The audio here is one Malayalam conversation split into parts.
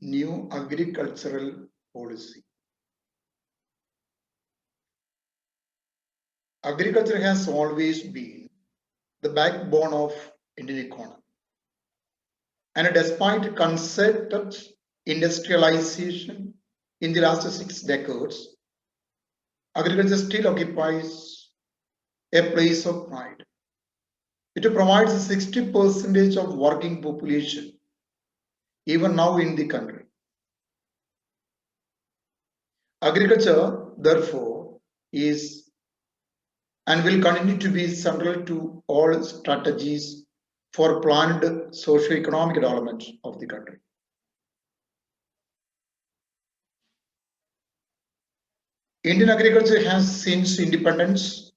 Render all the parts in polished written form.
new agricultural policy. Agriculture has always been the backbone of Indian economy. And despite concerted industrialization in the last 6 decades, agriculture still occupies a place of pride. It provides 60% of working population even now in the country. Agriculture, therefore, is and will continue to be central to all strategies for planned socio-economic development of the country. Indian agriculture has since independence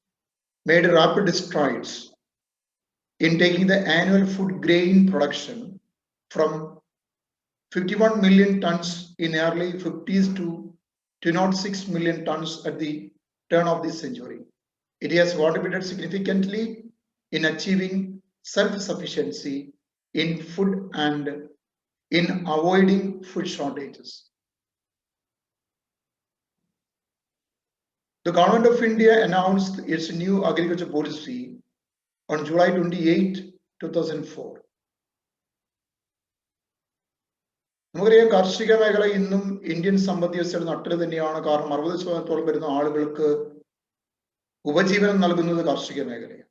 made rapid strides in taking the annual food grain production from 51 million tons in early 50s to 206 million tons at the turn of this century. It has contributed significantly in achieving self-sufficiency in food and in avoiding food shortages. The Government of India announced its new agriculture policy on July 28, 2004. നമുക്കറിയാം കാർഷിക മേഖല ഇന്നും ഇന്ത്യൻ സമ്പദ് വ്യവസ്ഥയുടെ നട്ടല് തന്നെയാണ്. കാരണം 60% വരുന്ന ആളുകൾക്ക് ഉപജീവനം നൽകുന്നത് കാർഷിക മേഖലയാണ്.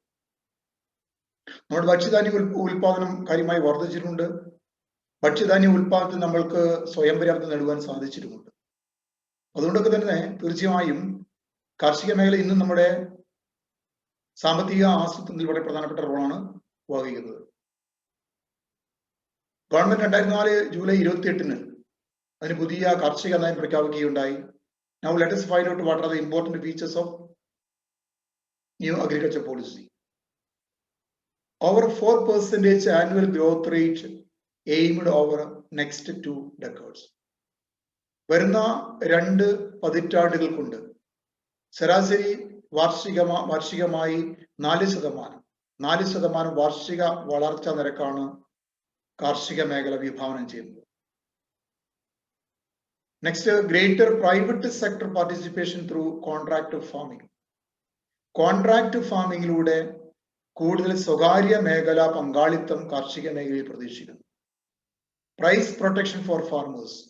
നമ്മുടെ ഭക്ഷ്യധാന്യ ഉൽപാദനം കാര്യമായി വർദ്ധിച്ചിട്ടുണ്ട്. ഭക്ഷ്യധാന്യ ഉൽപാദനത്തിൽ നമ്മൾക്ക് സ്വയം പര്യാപ്തത നേടുവാൻ സാധിച്ചിട്ടുമുണ്ട്. അതുകൊണ്ടൊക്കെ തന്നെ തീർച്ചയായും കാർഷിക മേഖല ഇന്നും നമ്മുടെ സാമ്പത്തിക ആസൂത്രണത്തിൽ വളരെ പ്രധാനപ്പെട്ട റോളാണ് വഹിക്കുന്നത്. ഗവൺമെന്റ് 2004 ജൂലൈ 28-ന് അതിന് പുതിയ കാർഷിക നയം പ്രഖ്യാപിക്കുകയുണ്ടായി. Now let us find out what are the important features of new agriculture policy. Over 4% annual growth rate aimed over next 2 decades. വരുന്ന 2 പതിറ്റാണ്ടുകൾ കൊണ്ട് ശരാശരി വാർഷികമായി 4% വാർഷിക വളർച്ചാ നിരക്കാണ് കാർഷിക മേഖല വിഭാവനം ചെയ്യുന്നത്. Next, greater private sector participation through contract farming. Contract ഫാമിംഗിലൂടെ കൂടുതൽ സ്വകാര്യ മേഖല പങ്കാളിത്തം കാർഷിക മേഖലയിൽ പ്രതീക്ഷിക്കുന്നു. Price protection for farmers.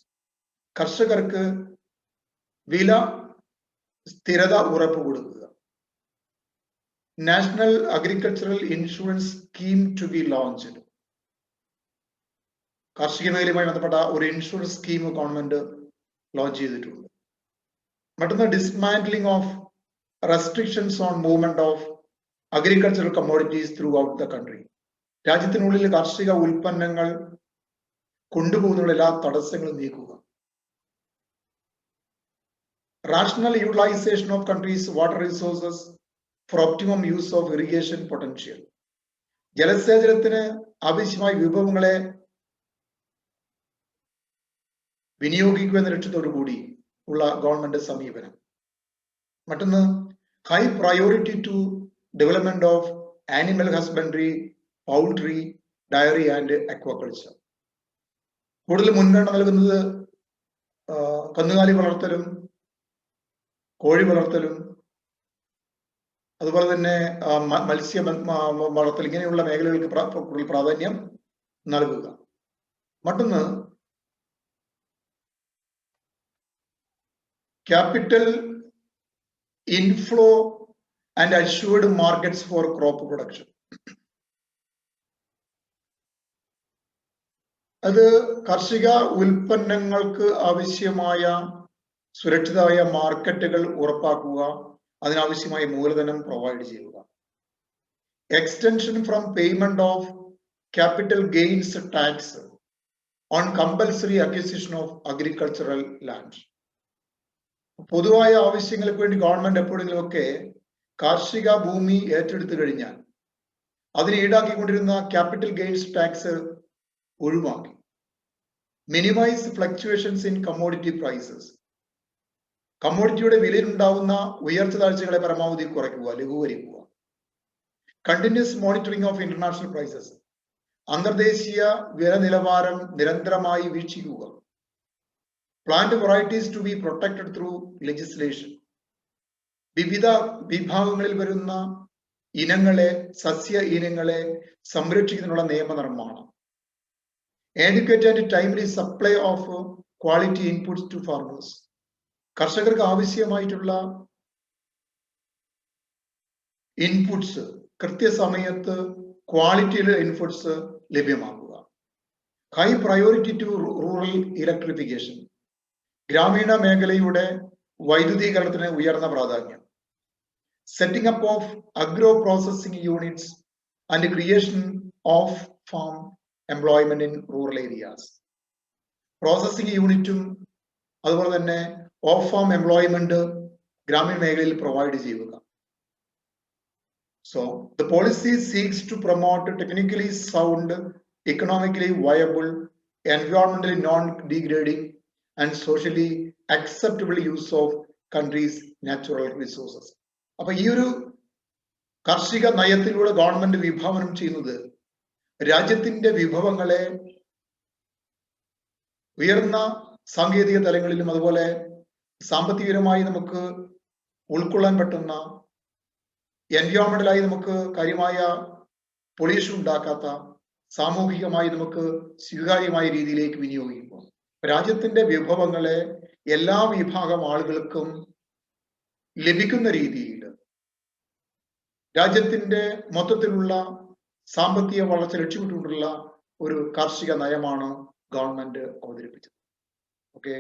കർഷകർക്ക് വില സ്ഥിരത ഉറപ്പ് കൊടുക്കുക. National agricultural insurance scheme to be launched. കാർഷിക മേഖലയുമായി ബന്ധപ്പെട്ട ഒരു ഇൻഷുറൻസ് സ്കീം ഗവൺമെന്റ് ലോഞ്ച് ചെയ്തിട്ടുണ്ട്. മറ്റൊന്ന്, dismantling of restrictions on movement of agricultural commodities throughout the country. രാജ്യത്തിനുള്ളിൽ കാർഷിക ഉൽപ്പന്നങ്ങൾ കൊണ്ടുപോകുന്നതിനുള്ള എല്ലാ തടസ്സങ്ങളും നീക്കുക. Rational utilisation of country's water resources for optimum use of irrigation potential. ജലസേചനത്തിന് ആവശ്യമായ വിഭവങ്ങളെ വിനിയോഗിക്കുക എന്ന ലക്ഷ്യത്തോടു കൂടി ഉള്ള ഗവൺമെന്റ് സമീപനം. മറ്റൊന്ന്, high priority to development of animal husbandry, poultry, dairy and aquaculture. കൂടുതൽ മുൻഗണന നൽകുന്നത് കന്നുകാലി വളർത്തലും കോഴി വളർത്തലും അതുപോലെ തന്നെ മത്സ്യ വളർത്തൽ, ഇങ്ങനെയുള്ള മേഖലകൾക്ക് കൂടുതൽ പ്രാധാന്യം നൽകുക. മറ്റൊന്ന്, capital inflow and assured markets for crop production. അത് കാർഷിക ഉൽപ്പന്നങ്ങൾക്ക് ആവശ്യമായ സുരക്ഷിതമായ മാർക്കറ്റുകൾ ഉറപ്പാക്കുക, അതിനാവശ്യമായ മൂലധനം പ്രൊവൈഡ് ചെയ്യുക. Extension from payment of capital gains tax on compulsory acquisition of agricultural land. പൊതുവായ ആവശ്യങ്ങൾക്ക് വേണ്ടി ഗവൺമെന്റ് എപ്പോഴെങ്കിലുമൊക്കെ കാർഷിക ഭൂമി ഏറ്റെടുത്തു കഴിഞ്ഞാൽ അതിന് ഈടാക്കിക്കൊണ്ടിരുന്ന ക്യാപിറ്റൽ ഗെയിൻസ് ടാക്സ് ഒഴിവാക്കി. Minimise fluctuations in commodity prices. കമ്മോഡിറ്റിയുടെ വിലയിലുണ്ടാവുന്ന ഉയർച്ച താഴ്ചകളെ പരമാവധി കുറയ്ക്കുക, ലഘൂകരിക്കുക. Continuous monitoring of international prices. അന്തർദേശീയ വില നിലവാരം നിരന്തരമായി വീക്ഷിക്കുക. plant varieties to be protected through legislation. വിവിധ വിഭാഗങ്ങളിൽ വരുന്ന ഇനങ്ങളെ, സസ്യ ഇനങ്ങളെ സംരക്ഷിക്കുന്നതിനുള്ള നിയമനിർമ്മാണം. Adequate and timely supply of quality inputs to farmers. കർഷകർക്ക് ആവശ്യമായിട്ടുള്ള ഇൻപുട്സ് കൃത്യസമയത്ത് ക്വാളിറ്റിയിലെ ഇൻപുട്സ് ലഭ്യമാക്കുക. High priority to rural electrification. ഗ്രാമീണ മേഖലയുടെ വൈദ്യുതീകരണത്തിന് ഉയർന്ന പ്രാധാന്യം. Setting up of agro processing units and creation of farm employment in rural areas. Processing യൂണിറ്റും അതുപോലെ തന്നെ ഓഫ് ഫാം എംപ്ലോയ്മെന്റ് ഗ്രാമീണ മേഖലയിൽ പ്രൊവൈഡ് ചെയ്യുക. So the policy seeks to promote technically sound, economically viable, environmentally non-degrading and socially acceptable use of country's natural resources. അപ്പൊ ഈ ഒരു കാർഷിക നയത്തിലൂടെ ഗവൺമെന്റ് വിഭാവനം ചെയ്യുന്നത് രാജ്യത്തിന്റെ വിഭവങ്ങളെ ഉയർന്ന സാങ്കേതിക തലങ്ങളിലും അതുപോലെ സാമ്പത്തികപരമായി നമുക്ക് ഉൾക്കൊള്ളാൻ പറ്റുന്ന, എൻവയോൺമെന്റലായി നമുക്ക് കാര്യമായ പൊല്യൂഷൻ ഉണ്ടാക്കാത്ത, സാമൂഹികമായി നമുക്ക് സ്വീകാര്യമായ രീതിയിലേക്ക് വിനിയോഗിക്കുക. രാജ്യത്തിന്റെ വിഭവങ്ങളെ എല്ലാ വിഭാഗം ആളുകൾക്കും ലഭിക്കുന്ന രീതിയിൽ രാജ്യത്തിന്റെ മൊത്തത്തിലുള്ള സാമ്പത്തിക വളർച്ച ലക്ഷ്യമിട്ടുകൊണ്ടുള്ള ഒരു കാർഷിക നയമാണ് ഗവൺമെന്റ് അവതരിപ്പിച്ചത്. ഓക്കെ.